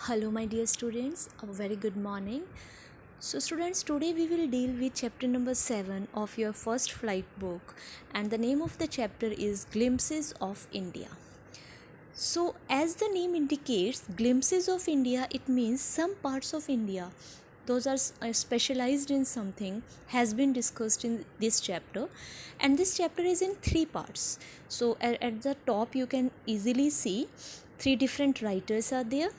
Hello, my dear students. A very good morning. So, students, today we will deal with chapter number 7 of your first flight book, and the name of the chapter is Glimpses of India. So, as the name indicates, Glimpses of India, it means some parts of India, those are specialized in something, has been discussed in this chapter, and this chapter is in 3 parts. So, at the top, you can easily see 3 different writers are there.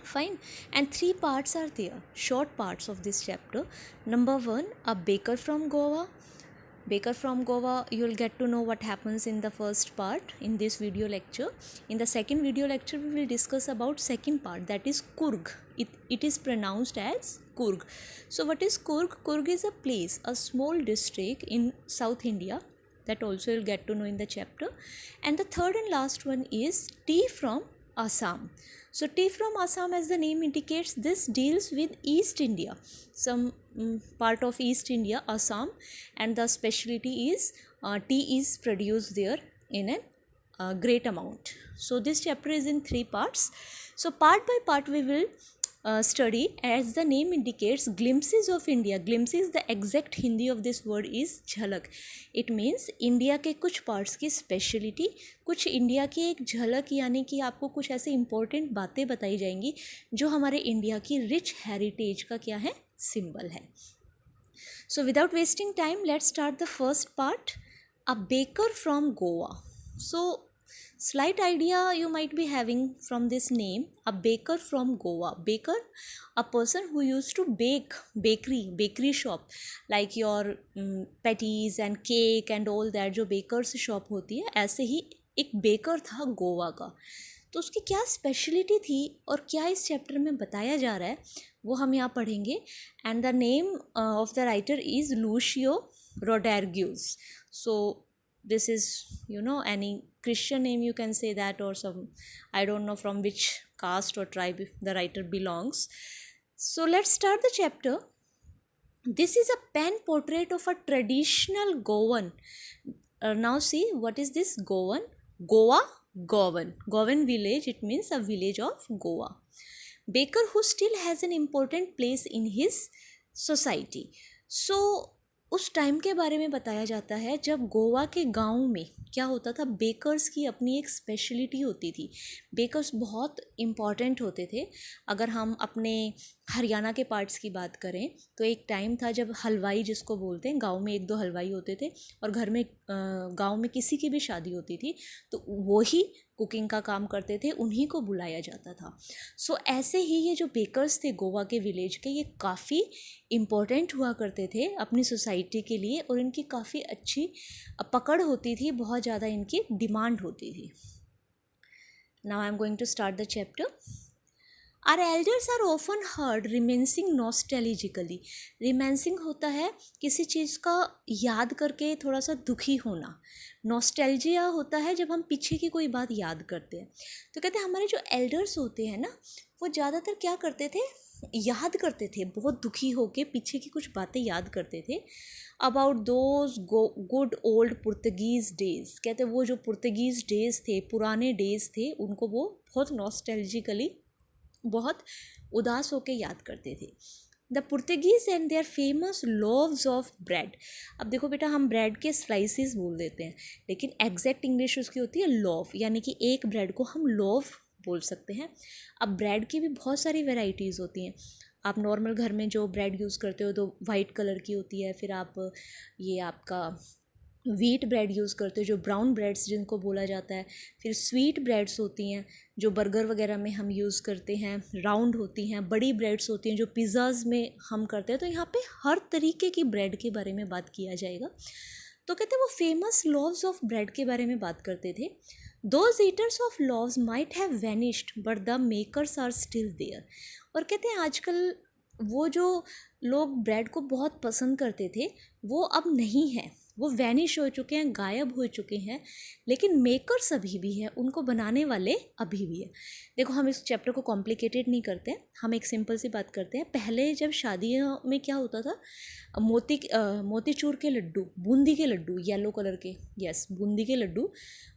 Fine. And 3 parts are there, short parts of this chapter. Number 1, a baker from Goa. Baker from Goa, you will get to know what happens in the first part in this video lecture. In the second video lecture, we will discuss about second part, that is Coorg. It is pronounced as Coorg. So what is Coorg? Coorg is a place, a small district in South India. That also you'll get to know in the chapter. And the third and last one is tea from Assam. So tea from Assam, as the name indicates, this deals with East India, some part of East India, Assam, and the specialty is tea is produced there in a great amount. So this chapter is in 3 parts. So part by part we will study, as the name indicates, glimpses of India. Glimpses, the exact Hindi of this word is झलक. It means India के कुछ parts की speciality, कुछ India की एक झलक, यानी कि आपको कुछ ऐसे इंपॉर्टेंट बातें बताई जाएंगी जो हमारे इंडिया की रिच हेरिटेज का क्या है, सिंबल है. So without wasting time, let's start the first part, a baker from Goa. So slight idea you might be having from this name, a baker from Goa. Baker, a person who used to bake, bakery shop, like your patties and cake and all that, जो bakers shop होती है, ऐसे ही एक baker था गोवा का. तो उसकी क्या स्पेशलिटी थी और क्या इस चैप्टर में बताया जा रहा है, वो हम यहाँ पढ़ेंगे. And the name of the writer is Lucio Rodriguez. So this is, any Christian name, you can say that, or some, I don't know from which caste or tribe the writer belongs. So let's start the chapter. This is a pen portrait of a traditional Goan. Now see, what is this Goan? Goan village, it means a village of Goa. Baker who still has an important place in his society. So उस time के बारे में बताया जाता है जब गोवा के गांव में क्या होता था, बेकर्स की अपनी एक स्पेशलिटी होती थी. बेकर्स बहुत इम्पॉर्टेंट होते थे. अगर हम अपने हरियाणा के पार्ट्स की बात करें तो एक टाइम था जब हलवाई, जिसको बोलते हैं, गांव में 1-2 हलवाई होते थे और घर में गांव में किसी की भी शादी होती थी तो वही कुकिंग का काम करते थे, उन्हीं को बुलाया जाता था. सो ऐसे ही ये जो बेकर्स थे गोवा के विलेज के, ये काफ़ी इम्पोर्टेंट हुआ करते थे अपनी सोसाइटी के लिए और इनकी काफ़ी अच्छी पकड़ होती थी, बहुत ज़्यादा इनकी डिमांड होती थी. Now I am going to start the chapter. Are elders are often heard reminiscing nostalgically. Reminiscing होता है किसी चीज़ का याद करके थोड़ा सा दुखी होना. नॉस्टैल्जिया होता है जब हम पीछे की कोई बात याद करते हैं. तो कहते हैं हमारे जो एल्डर्स होते हैं ना, वो ज़्यादातर क्या करते थे, याद करते थे, बहुत दुखी होके पीछे की कुछ बातें याद करते थे. About those good old Portuguese days. कहते वो जो पुर्तगीज़ डेज़ थे, पुराने डेज़ थे, उनको वो बहुत नॉस्टैल्जिकली, बहुत उदास होकर याद करते थे. The Portuguese and their famous loaves of bread. अब देखो बेटा, हम ब्रेड के स्लाइसिस बोल देते हैं, लेकिन एग्जैक्ट इंग्लिश उसकी होती है लोव, यानी कि एक ब्रेड को हम लोव बोल सकते हैं. अब ब्रेड की भी बहुत सारी वेराइटीज़ होती हैं. आप नॉर्मल घर में जो ब्रेड यूज़ करते हो तो वाइट कलर की होती है. फिर आप ये आपका व्हीट ब्रेड यूज़ करते हो, जो ब्राउन ब्रेड्स जिनको बोला जाता है. फिर स्वीट ब्रेड्स होती हैं जो बर्गर वगैरह में हम यूज़ करते हैं, राउंड होती हैं. बड़ी ब्रेड्स होती हैं जो पिज़्ज़ाज़ में हम करते हैं. तो यहाँ पे हर तरीके की ब्रेड के बारे में बात किया जाएगा. तो कहते हैं वो फेमस लोव्स ऑफ ब्रेड के बारे में बात करते थे. Those eaters of loaves might have vanished but the makers are still there. और कहते हैं आजकल वो जो लोग ब्रेड को बहुत पसंद करते थे वो अब नहीं है, वो वैनिश हो चुके हैं, गायब हो चुके हैं, लेकिन मेकर्स अभी भी हैं, उनको बनाने वाले अभी भी हैं. देखो, हम इस चैप्टर को कॉम्प्लिकेटेड नहीं करते, हम एक सिंपल सी बात करते हैं. पहले जब शादियों में क्या होता था, मोतीचूर के लड्डू, बूंदी के लड्डू, येलो कलर के, यस, बूंदी के लड्डू,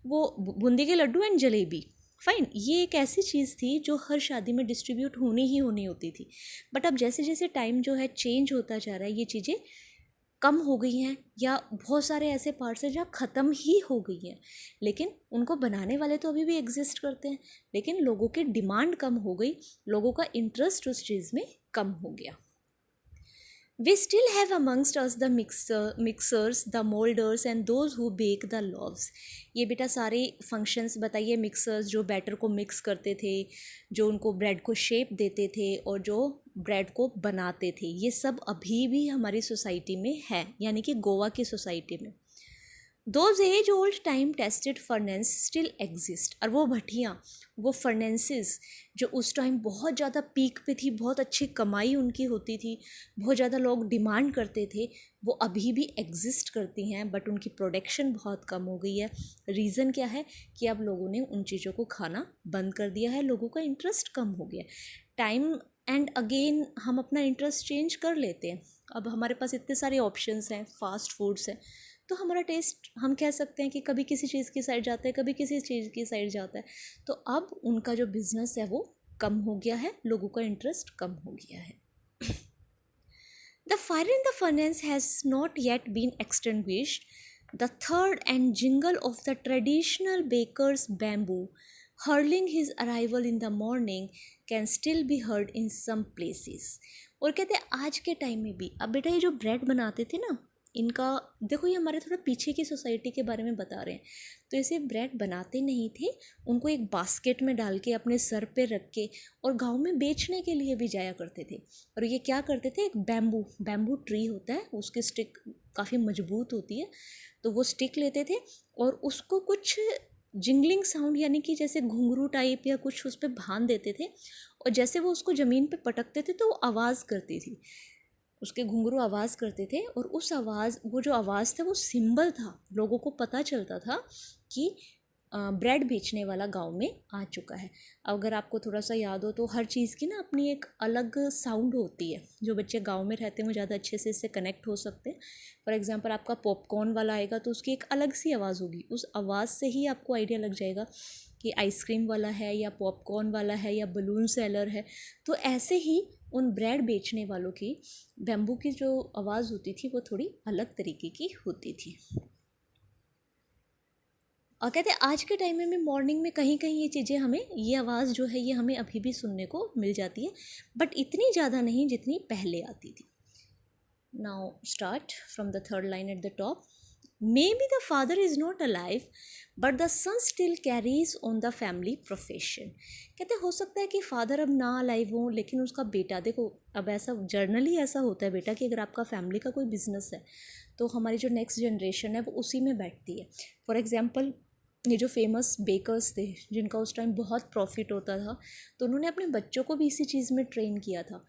वो बूंदी के लड्डू एंड जलेबी फाइन, ये एक ऐसी चीज़ थी जो हर शादी में डिस्ट्रीब्यूट होनी ही होनी होती थी। बट अब जैसे जैसे टाइम जो है चेंज होता जा रहा है, ये चीज़ें कम हो गई हैं या बहुत सारे ऐसे पार्ट्स हैं जहाँ ख़त्म ही हो गई हैं। लेकिन उनको बनाने वाले तो अभी भी एग्जिस्ट करते हैं, लेकिन लोगों की डिमांड कम हो गई, लोगों का इंटरेस्ट उस चीज़ में कम हो गया। We still have amongst us the mixers, the molders and those who bake the loaves. ये बेटा सारे फंक्शंस बताइए। मिक्सर्स जो बैटर को मिक्स करते थे, जो उनको ब्रेड को शेप देते थे और जो ब्रेड को बनाते थे, ये सब अभी भी हमारी सोसाइटी में है, यानी कि गोवा की सोसाइटी में। Those age old time tested furnaces still exist. और वो भट्टियाँ, वो फर्नेंसेस जो उस टाइम बहुत ज़्यादा पीक पे थी, बहुत अच्छी कमाई उनकी होती थी, बहुत ज़्यादा लोग डिमांड करते थे, वो अभी भी एग्जिस्ट करती हैं, बट उनकी प्रोडक्शन बहुत कम हो गई है। रीज़न क्या है कि अब लोगों ने उन चीज़ों को खाना बंद कर दिया है, लोगों का इंटरेस्ट कम हो गया। टाइम एंड अगेन हम अपना इंटरेस्ट चेंज कर लेते हैं। अब हमारे पास इतने सारे ऑप्शंस हैं, फास्ट फूड्स हैं, तो हमारा टेस्ट, हम कह सकते हैं कि कभी किसी चीज़ की साइड जाता है, कभी किसी चीज़ की साइड जाता है। तो अब उनका जो बिज़नेस है वो कम हो गया है, लोगों का इंटरेस्ट कम हो गया है। The fire in the furnace has not yet been extinguished. The third and jingle of the traditional baker's bamboo hurling his arrival in the morning can still be heard in some places. और कहते हैं आज के time में भी, अब बेटा ये जो ब्रेड बनाते थे ना, इनका देखो, ये हमारे थोड़ा पीछे की सोसाइटी के बारे में बता रहे हैं। तो ऐसे ब्रेड बनाते नहीं थे, उनको एक बास्केट में डाल के अपने सर पे रख के और गांव में बेचने के लिए भी जाया करते थे। और ये क्या करते थे, एक बैम्बू ट्री होता है, उसकी स्टिक काफ़ी मजबूत होती है, तो वो स्टिक लेते थे और उसको कुछ जिंगलिंग साउंड, यानी कि जैसे घुंघरू टाइप या कुछ उस पर बांध देते थे, और जैसे वो उसको ज़मीन पे पटकते थे तो वो आवाज़ करती थी, उसके घुंघरू आवाज़ करते थे, और उस आवाज़, वो जो आवाज़ था वो सिंबल था, लोगों को पता चलता था कि ब्रेड बेचने वाला गांव में आ चुका है। अगर आपको थोड़ा सा याद हो तो हर चीज़ की ना अपनी एक अलग साउंड होती है। जो बच्चे गांव में रहते हैं वो ज़्यादा अच्छे से इससे कनेक्ट हो सकते हैं। फॉर एग्जांपल, आपका पॉपकॉर्न वाला आएगा तो उसकी एक अलग सी आवाज़ होगी, उस आवाज़ से ही आपको आइडिया लग जाएगा कि आइसक्रीम वाला है या पॉपकॉर्न वाला है या बलून सेलर है। तो ऐसे ही उन ब्रेड बेचने वालों की बैम्बू की जो आवाज़ होती थी वो थोड़ी अलग तरीके की होती थी। और कहते हैं आज के टाइम में मॉर्निंग में कहीं कहीं ये चीज़ें हमें, ये आवाज़ जो है ये हमें अभी भी सुनने को मिल जाती है, बट इतनी ज़्यादा नहीं जितनी पहले आती थी। Now start from the third line at the top. May be the father is not alive but the son still carries on the family profession. कहते हो सकता है कि फादर अब ना अलाइव हो, लेकिन उसका बेटा, देखो अब ऐसा जर्नली ऐसा होता है बेटा कि अगर आपका फैमिली का कोई बिजनेस है तो हमारी जो नेक्स्ट जनरेशन है वो उसी में बैठती है। फॉर एग्जाम्पल, ये जो फेमस बेकर्स थे जिनका उस टाइम बहुत प्रॉफिट होता था, तो उन्होंने अपने बच्चों को भी इसी चीज़ में ट्रेन किया था,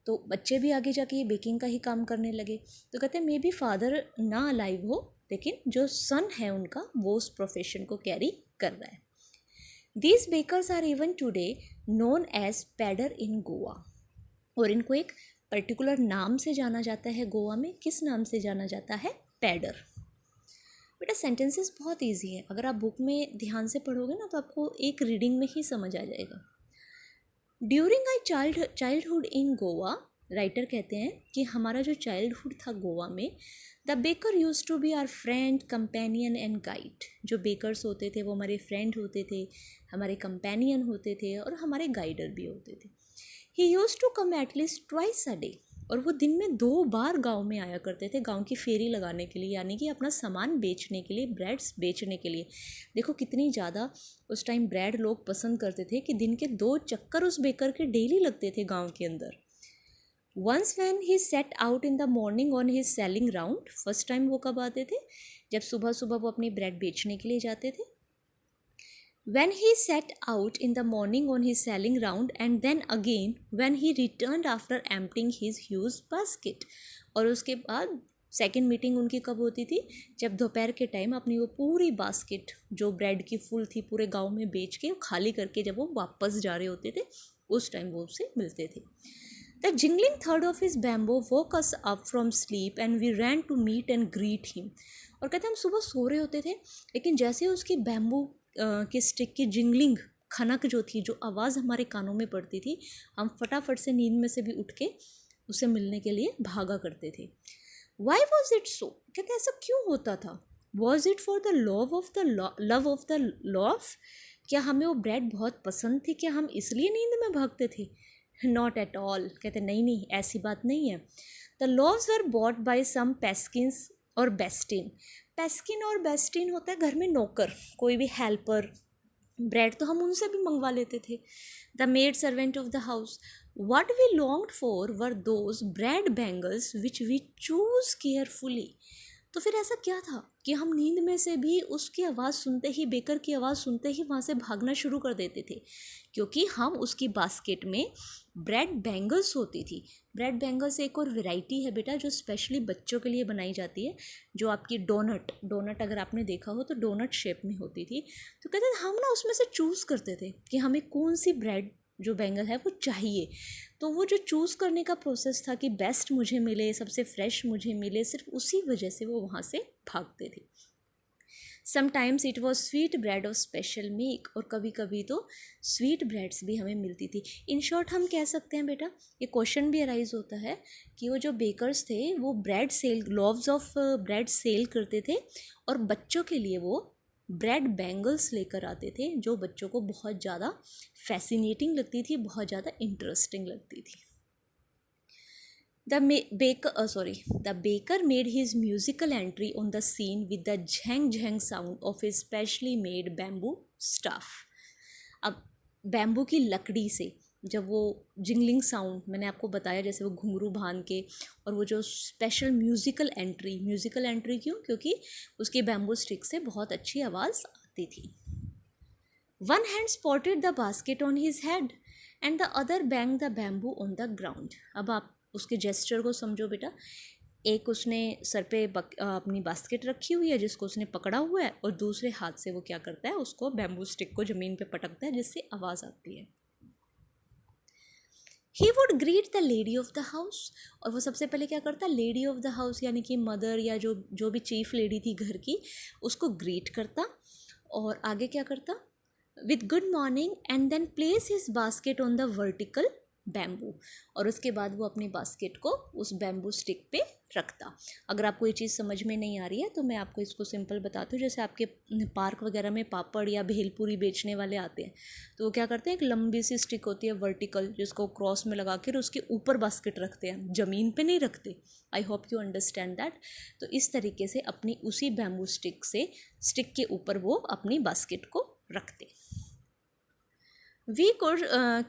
तो बच्चे भी आगे जाके ये बेकिंग का ही काम करने लगे। तो कहते हैं मे बी फादर ना अलाइव हो, लेकिन जो सन है उनका वो उस प्रोफेशन को कैरी कर रहा है। These bakers are even today known as pader in Goa. और इनको एक पर्टिकुलर नाम से जाना जाता है गोवा में। किस नाम से जाना जाता है? पैडर। बेटा सेंटेंसेस बहुत इजी है, अगर आप बुक में ध्यान से पढ़ोगे ना तो आपको एक रीडिंग में ही समझ आ जाएगा। During I childhood in Goa, writer कहते हैं कि हमारा जो चाइल्डहुड था गोवा में, the baker used to be our friend, companion and guide. जो बेकर्स होते थे वो हमारे फ्रेंड होते थे, हमारे कंपेनियन होते थे और हमारे गाइडर भी होते थे। He used to come at least twice a day. और वो दिन में 2 बार गांव में आया करते थे, गांव की फेरी लगाने के लिए, यानी कि अपना सामान बेचने के लिए, ब्रेड्स बेचने के लिए। देखो कितनी ज़्यादा उस टाइम ब्रेड लोग पसंद करते थे कि दिन के 2 चक्कर उस बेकर के डेली लगते थे गांव के अंदर। Once when he set out in the morning on his selling round. First time वो कब आते थे? जब सुबह सुबह वो अपनी ब्रेड बेचने के लिए जाते थे। When he set out in the morning on his selling round, and then again when he returned after emptying his huge basket। और उसके बाद सेकेंड मीटिंग उनकी कब होती थी? जब दोपहर के टाइम अपनी वो पूरी बास्केट जो ब्रेड की फुल थी पूरे गांव में बेच के खाली करके जब वो वापस जा रहे होते थे, उस टाइम वो उससे मिलते थे। The jingling third of his bamboo woke us up from sleep and we ran to meet and greet him। और कहते हैं हम सुबह सो रहे होते थे, लेकिन जैसे उसकी बैम्बू की स्टिक की जिंगलिंग खनक जो थी, जो आवाज़ हमारे कानों में पड़ती थी, हम फटाफट से नींद में से भी उठ के उसे मिलने के लिए भागा करते थे। वाई वॉज इट सो, कहते ऐसा क्यों होता था? Was it for the love of the love, क्या हमें वो ब्रेड बहुत पसंद थी, क्या हम इसलिए नींद में भागते थे? नॉट एट ऑल, कहते नहीं नहीं, ऐसी बात नहीं है। द लॉव्स वर बॉट बाय सम पेस्किन्स और बेस्टिन। पेस्किन और बेस्टिन होता है घर में नौकर, कोई भी हेल्पर। ब्रेड तो हम उनसे भी मंगवा लेते थे। The maid servant of the house. What we longed for were those bread bangles which we choose carefully. तो फिर ऐसा क्या था कि हम नींद में से भी उसकी आवाज़ सुनते ही, बेकर की आवाज़ सुनते ही वहाँ से भागना शुरू कर देते थे, क्योंकि हम उसकी बास्केट में ब्रेड बैंगल्स होती थी। ब्रेड बैंगल्स एक और वैरायटी है बेटा जो स्पेशली बच्चों के लिए बनाई जाती है, जो आपकी डोनट अगर आपने देखा हो तो डोनट शेप में होती थी। तो कहते थे हम ना उसमें से चूज़ करते थे कि हमें कौन सी ब्रेड जो बैंगल है वो चाहिए। तो वो जो चूज़ करने का प्रोसेस था कि बेस्ट मुझे मिले, सबसे फ्रेश मुझे मिले, सिर्फ उसी वजह से वो वहाँ से भागते थे। Sometimes it was sweet bread of special make, और कभी कभी तो स्वीट ब्रेड्स भी हमें मिलती थी। इन शॉर्ट हम कह सकते हैं बेटा, ये क्वेश्चन भी अराइज होता है कि वो जो बेकर्स थे वो bread sell, loaves of bread sell करते थे, और बच्चों के लिए वो ब्रेड बैंगल्स लेकर आते थे, जो बच्चों को बहुत ज़्यादा फैसिनेटिंग लगती थी, बहुत ज़्यादा इंटरेस्टिंग लगती थी। The baker made his musical entry on the scene with the Zhang Zhang sound of his specially made bamboo staff. अब बैम्बू की लकड़ी से जब वो जिंगलिंग साउंड, मैंने आपको बताया जैसे वो घुंघरू भान के, और वो जो स्पेशल म्यूज़िकल एंट्री क्यों? क्योंकि उसकी बैम्बू स्टिक से बहुत अच्छी आवाज़ आती थी। One hand spotted the basket on his head and the other banged the bamboo on the ground. अब आप उसके जेस्चर को समझो बेटा। एक उसने सर पे अपनी बास्केट रखी हुई है जिसको उसने पकड़ा हुआ है, और दूसरे हाथ से वो क्या करता है, उसको बैम्बू स्टिक को ज़मीन पे पटकता है जिससे आवाज़ आती है। He would greet the lady of the house, और वो सबसे पहले क्या करता, लेडी ऑफ द हाउस यानी कि मदर या जो भी चीफ लेडी थी घर की, उसको ग्रीट करता, और आगे क्या करता, with good morning, and then place his basket on the vertical bamboo, और उसके बाद वो अपनी बास्केट को उस बैम्बू स्टिक पे रखता। अगर आपको ये चीज़ समझ में नहीं आ रही है तो मैं आपको इसको सिंपल बताती हूँ। जैसे आपके पार्क वगैरह में पापड़ या भेलपूरी बेचने वाले आते हैं, तो वो क्या करते हैं, एक लंबी सी स्टिक होती है वर्टिकल, जिसको क्रॉस में लगा कर उसके ऊपर बास्केट रखते हैं, ज़मीन पे नहीं रखते। I hope you understand that. तो इस तरीके से अपनी उसी बैम्बू स्टिक के ऊपर वो अपनी बास्केट को रखते। We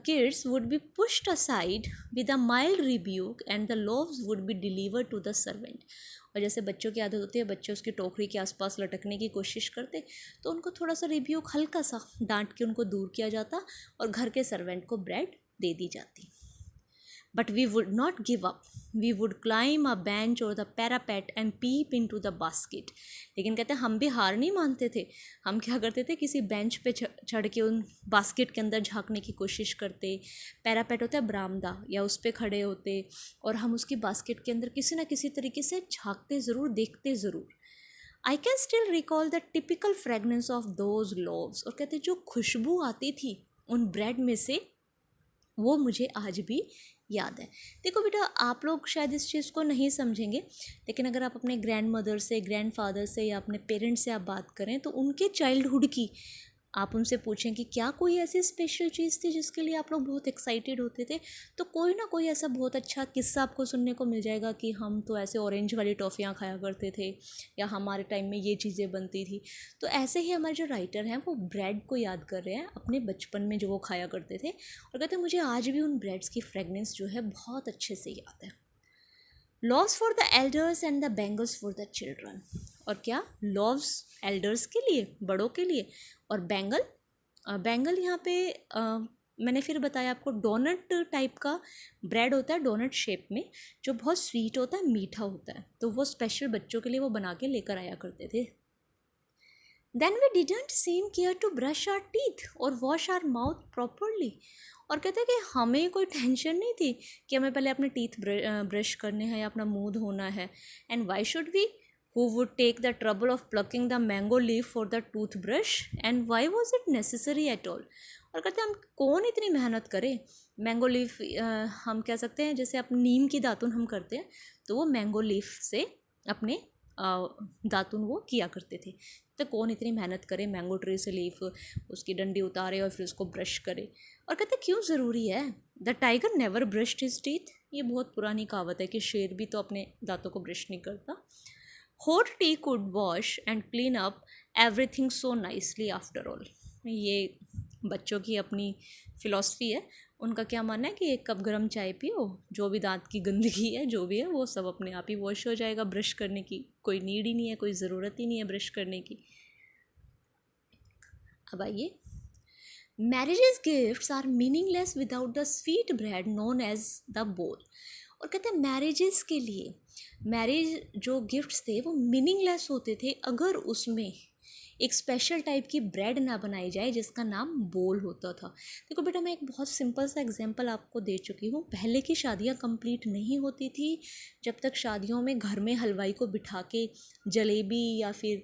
kids would be pushed aside with a mild rebuke and the loaves would be delivered to the servant. और जैसे बच्चों की आदत होती है, बच्चे उसकी टोकरी के आसपास लटकने की कोशिश करते, तो उनको थोड़ा सा रिब्यूक, हल्का सा डांट के उनको दूर किया जाता, और घर के सर्वेंट को ब्रेड दे दी जाती। But we would not give up. We would climb a bench or the parapet and peep into the basket. लेकिन कहते हैं हम भी हार नहीं मानते थे। हम क्या करते थे, किसी बेंच पे चढ़ के उन बास्केट के अंदर झांकने की कोशिश करते। पैरापेट होता है बरामदा, या उस पर खड़े होते, और हम उसकी बास्केट के अंदर किसी ना किसी तरीके से झांकते ज़रूर, देखते ज़रूर। I can still recall the typical fragrance of those loaves, और कहते जो खुशबू आती थी उन ब्रेड में से, वो मुझे आज भी याद है। देखो बेटा, आप लोग शायद इस चीज़ को नहीं समझेंगे, लेकिन अगर आप अपने ग्रैंड मदर से, ग्रैंड फादर से, या अपने पेरेंट्स से आप बात करें, तो उनके चाइल्डहुड की आप उनसे पूछें कि क्या कोई ऐसी स्पेशल चीज़ थी जिसके लिए आप लोग बहुत एक्साइटेड होते थे, तो कोई ना कोई ऐसा बहुत अच्छा किस्सा आपको सुनने को मिल जाएगा कि हम तो ऐसे ऑरेंज वाली टॉफ़ियाँ खाया करते थे, या हमारे टाइम में ये चीज़ें बनती थी। तो ऐसे ही हमारे जो राइटर हैं वो ब्रेड को याद कर रहे हैं, अपने बचपन में जो वो खाया करते थे, और कहते हैं मुझे आज भी उन ब्रेड्स की फ्रेगनेंस जो है बहुत अच्छे से याद है। Loaves for the elders and the bangles for the children, और क्या, लॉव्स एल्डर्स के लिए, बड़ों के लिए, और बैंगल यहाँ पे मैंने फिर बताया आपको, डोनट टाइप का ब्रेड होता है, डोनट शेप में, जो बहुत स्वीट होता है, मीठा होता है, तो वो स्पेशल बच्चों के लिए वो बना के लेकर आया करते थे। Then we didn't seem care to brush our teeth और वॉश आवर माउथ प्रॉपरली, और कहते हैं कि हमें कोई टेंशन नहीं थी कि हमें पहले अपने टीथ ब्रश करने हैं या अपना मुंह धोना है। And why should we, who would take the trouble of plucking the mango leaf for the toothbrush, and why was it necessary at all? और कहते हैं हम कौन इतनी मेहनत करे, मैंगो लीफ हम कह सकते हैं जैसे अपनी नीम की दातुन हम करते हैं तो वो मैंगो लीफ से अपने दातुन वो किया करते थे। तो कौन इतनी मेहनत करे, मैंगो ट्री से लीफ उसकी डंडी उतारे और फिर उसको ब्रश करे। और कहते क्यों ज़रूरी है, the tiger never brushed his teeth, ये बहुत पुरानी कहावत है कि शेर भी तो अपने दांतों को ब्रश नहीं करता। Hot T could wash and clean up everything so nicely after all, ये बच्चों की अपनी फ़िलॉसफी है। उनका क्या मानना है कि एक कप गर्म चाय पियो, जो भी दांत की गंदगी है जो भी है वो सब अपने आप ही वॉश हो जाएगा, ब्रश करने की कोई नीड ही नहीं है, कोई ज़रूरत ही नहीं है ब्रश करने की। अब आइए, marriages gifts are meaningless without the sweet bread known as the bol. और कहते हैं मैरिजेस के लिए मैरिज जो गिफ्ट्स थे वो मीनिंगलेस होते थे अगर उसमें एक स्पेशल टाइप की ब्रेड ना बनाई जाए जिसका नाम बोल होता था। देखो बेटा, मैं एक बहुत सिंपल सा एग्जांपल आपको दे चुकी हूँ। पहले की शादियाँ कंप्लीट नहीं होती थी जब तक शादियों में घर में हलवाई को बिठा के जलेबी या फिर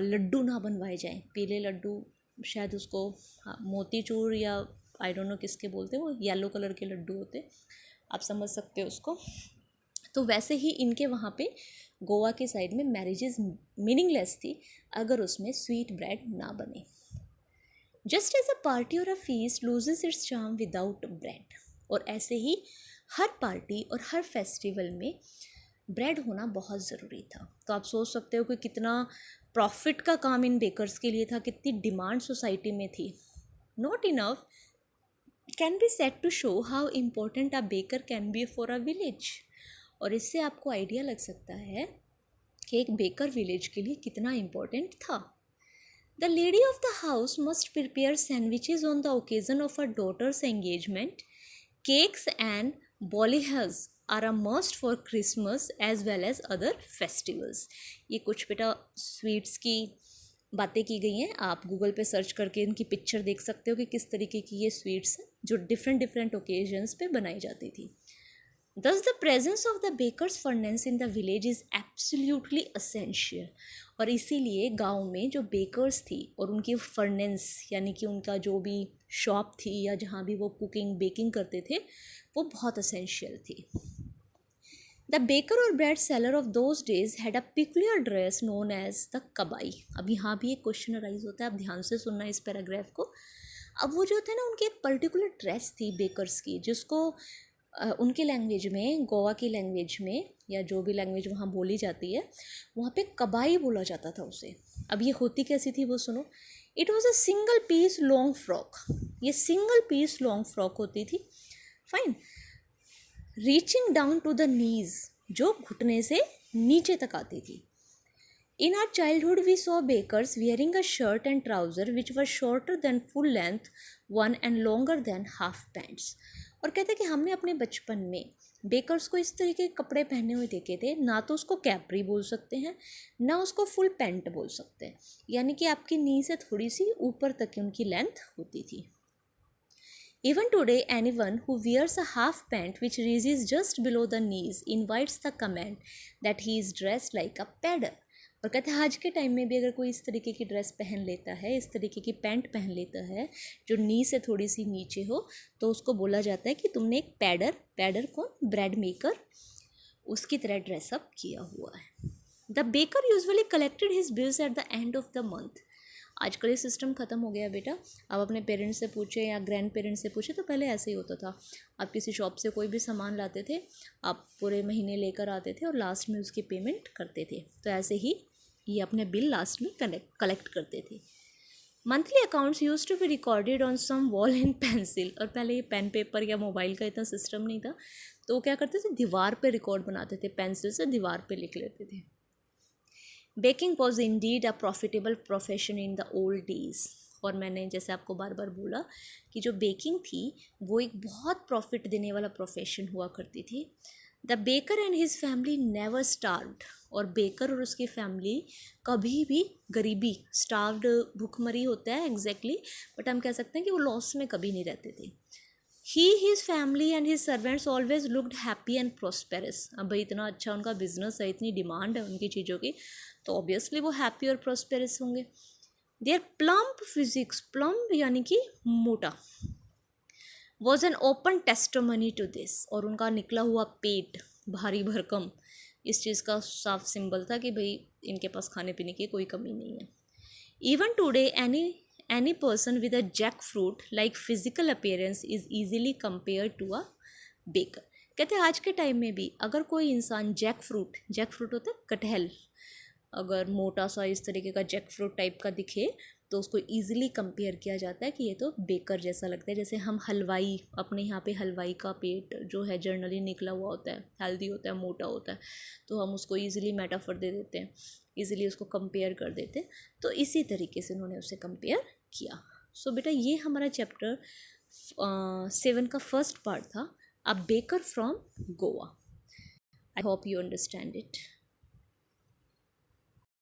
लड्डू ना बनवाए जाएं, पीले लड्डू, शायद उसको मोतीचूर या आई डोंट नो किसके बोलते हैं, वो येलो कलर के लड्डू होते, आप समझ सकते हो उसको। तो वैसे ही इनके वहाँ पे गोवा के साइड में मैरिजेस मीनिंगलेस थी अगर उसमें स्वीट ब्रेड ना बने। जस्ट एज अ पार्टी और अ feast loses it's charm without bread, और ऐसे ही हर पार्टी और हर फेस्टिवल में ब्रेड होना बहुत ज़रूरी था। तो आप सोच सकते हो कि कितना प्रॉफिट का काम इन बेकर्स के लिए था, कितनी डिमांड सोसाइटी में थी। Not enough can be said to show how important a baker can be for a village. और इससे आपको आइडिया लग सकता है कि एक बेकर विलेज के लिए कितना इम्पोर्टेंट था। The lady of the house must prepare sandwiches on the occasion of a daughter's engagement. Cakes and बॉलीहज are a must for Christmas as well as other festivals. ये कुछ बेटा स्वीट्स की बातें की गई हैं, आप गूगल पे सर्च करके इनकी पिक्चर देख सकते हो कि किस तरीके की ये स्वीट्स हैं जो डिफरेंट डिफरेंट ओकेजन्स पे बनाई जाती थी। Thus, the presence of the baker's furnace in the village is absolutely essential। और इसीलिए गांव में जो बेकर्स थी और उनकी फर्नेंस यानी कि उनका जो भी शॉप थी या जहाँ भी वो कुकिंग बेकिंग करते थे वो बहुत असेंशियल थी। द बेकर और bread seller of those days had a peculiar dress known as the kabai. अब यहाँ भी एक क्वेश्चन अराइज होता है, आप ध्यान से सुनना इस पैराग्राफ को। अब वो जो थे ना, उनकी एक पर्टिकुलर ड्रेस थी बेकर्स की, जिसको उनके लैंग्वेज में, गोवा की लैंग्वेज में या जो भी लैंग्वेज वहाँ बोली जाती है वहाँ पे कबाई बोला जाता था उसे। अब ये होती कैसी थी वो सुनो। It was a single piece long frock, ये सिंगल पीस लॉन्ग फ्रॉक होती थी, fine, reaching down to the knees, जो घुटने से नीचे तक आती थी। In our childhood, we saw bakers wearing a shirt and trouser which were shorter than full length one and longer than half pants। और कहते हैं कि हमने अपने बचपन में बेकर्स को इस तरीके के कपड़े पहने हुए देखे थे, ना तो उसको कैप्री बोल सकते हैं ना उसको फुल पैंट बोल सकते हैं, यानी कि आपकी नी से थोड़ी सी ऊपर तक की उनकी लेंथ होती थी। Even today, anyone who wears a half pant which reaches just below the knees invites the comment that he is dressed like a pedder। और कहते हैं आज के टाइम में भी अगर कोई इस तरीके की ड्रेस पहन लेता है, इस तरीके की पैंट पहन लेता है जो नी से थोड़ी सी नीचे हो, तो उसको बोला जाता है कि तुमने एक पैडर, पैडर कौन, ब्रेड मेकर, उसकी तरह ड्रेसअप किया हुआ है। The baker usually collected his bills at the end of the month. आजकल ये सिस्टम ख़त्म हो गया बेटा, आप अपने पेरेंट्स से पूछे या ग्रैंड पेरेंट्स से पूछे तो पहले ऐसे ही होता था। आप किसी शॉप से कोई भी सामान लाते थे, आप पूरे महीने लेकर आते थे और लास्ट में उसकी पेमेंट करते थे। तो ऐसे ही ये अपने बिल लास्ट में कलेक्ट करते थे। Monthly accounts used to be recorded on some wall in pencil. और पहले ये पेन पेपर या मोबाइल का इतना सिस्टम नहीं था, तो वो क्या करते थे, दीवार पे रिकॉर्ड बनाते थे, पेंसिल से दीवार पे लिख लेते थे। Baking was indeed a profitable profession in the old days. और मैंने जैसे आपको बार बार बोला कि जो बेकिंग थी वो एक बहुत प्रॉफिट देने वाला प्रोफेशन हुआ करती थी। The baker and his family never starved. और बेकर और उसकी फैमिली कभी भी गरीबी, स्टार्व्ड भूखमरी होता है एग्जैक्टली, बट हम कह सकते हैं कि वो लॉस में कभी नहीं रहते थे। He, his family and his servants always looked happy and prosperous. अब भाई इतना अच्छा उनका बिजनेस है, इतनी डिमांड है उनकी चीज़ों की, तो ऑब्वियसली वो हैप्पी और प्रॉस्पेरस होंगे। देयर प्लम्प फिजिक्स, प्लम्प यानी कि मोटा, was an open testimony to this, और उनका निकला हुआ पेट भारी भरकम इस चीज़ का साफ सिंबल था कि भाई इनके पास खाने पीने की कोई कमी नहीं है. Even today any person with a jackfruit like physical appearance is easily compared to a baker. कहते हैं आज के टाइम में भी अगर कोई इंसान जैक फ्रूट होता है कटहल, अगर मोटा सा इस तरीके का जैक फ्रूट टाइप का दिखे तो उसको ईजिली कंपेयर किया जाता है कि ये तो बेकर जैसा लगता है. जैसे हम हलवाई, अपने यहाँ पे हलवाई का पेट जो है जर्नली निकला हुआ होता है, हेल्दी होता है, मोटा होता है, तो हम उसको ईजिली मेटाफर दे देते हैं, ईजिली उसको कंपेयर कर देते हैं. तो इसी तरीके से उन्होंने उसे कंपेयर किया. सो बेटा ये हमारा चैप्टर 7 का फर्स्ट पार्ट था, a baker from Goa. I hope you understand it.